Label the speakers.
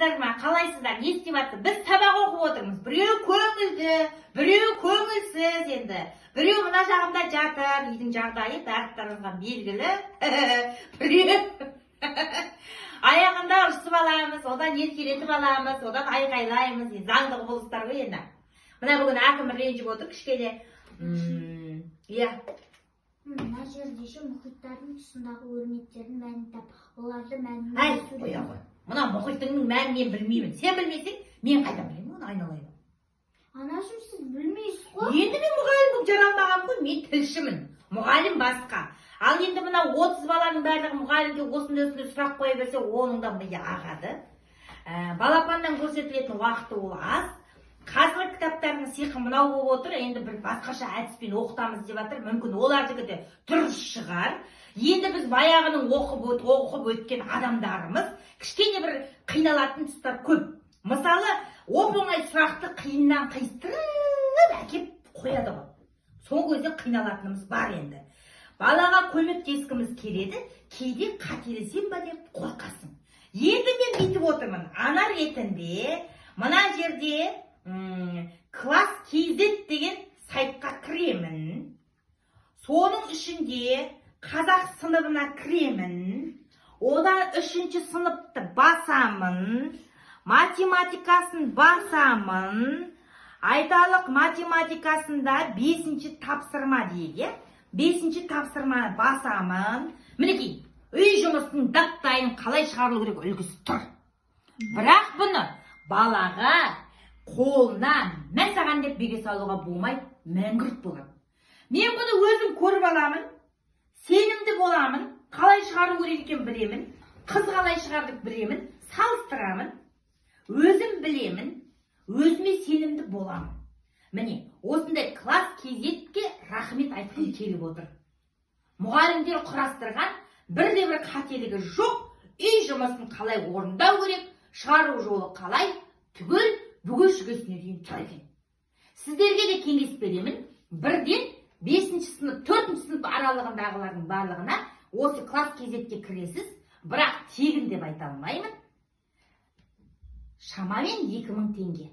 Speaker 1: амансыздар ма? Қалайсыздар? Не істеп жатсыз? Біз сабақ оқып отырмыз. Біреу көңілді, біреу көңілсіз енді. Біреу мына жағында жатыр, үйдің жағдайы барлықтарыңызға белгілі. Біреу аяғында ұрсып аламыз, одан еркелетіп аламыз, одан айқайлаймыз. Заңды құбылыстар ғой енді. Мына бүгін әкім ренжіп отыр кішкене. Иә.
Speaker 2: Мына жерде ше мұхиттардың тұсындағы өрнектердің мәнін тап, оларды мәнін
Speaker 1: қоя ғой. Мына мұхиттың мәнін мен білмеймін. Сен білмейсің, мен қайдан білемін, оны айналайын.
Speaker 2: Анашым, сіз білмейсіз ғой?
Speaker 1: Енді мен мұғалім болып жаралмаған ғой, мен тілшімін. Мұғалім басқа. Ал енді мына 30 баланың барлығы мұғалімге осындай сұрақ қоя берсе, оның да миы ағады. Балапаннан көрсетілетін уақыты ол аз. Қазіргі кітаптардың сиқы мынау болып отыр, енді бір басқаша әдіспен оқытамыз деп жатыр. Мүмкін олардікі де дұрыс шығар. Енді біз баяғының оқып өткен адамдарымыз кішкене бір қиналатын тұстар көп. Мысалы, оп-оңай сұрақты қиыннан қиыстырып әкеп қояды ғой. Соңғы кезде қиналатынымыз бар енді. Балаға көмектескіміз келеді, кейде қателесем ба деп қорқасың. Енді мен бүйтіп отырмын. Ана ретінде мына жерде класс KZ деген сайтқа кіремін. Соның ішінде қазақ сыныбына кіремін. Одан 3-ші сыныпты басамын. Математикасын басамын. Айталық математикасында 5-ші тапсырма дейді. 5-ші тапсырманы басамын. Мінекей, үй жұмысының дап-дайын қалай шығарылу керек үлгісі тұр. Бірақ бұны балаға қолынан мәсаған деп беге салуға болмай мәңгүрт болады. Мен бұны өзім көріп аламын, сенімді боламын, қалай шығару керек екенін білемін, қыз қалай шығардық білемін, салыстырамын, өзім білемін, өзіме сенімді боламын. Міне, осындай класс KZ-ке рахмет айтқым келіп отыр. Мұғалімдер құрастырған бірде-бір қателігі жоқ, үй жұмысын қалай орындау керек, шығару жолы қалай, түгел бүге шүгесіне дейін тұр екен. Сіздерге де кеңес беремін, бірден 5-ші сынып, 4-ші сынып аралығындағылардың барлығына осы класс KZ-ке кіресіз, бірақ тегін деп айта алмаймын. Шамамен 2000 теңге.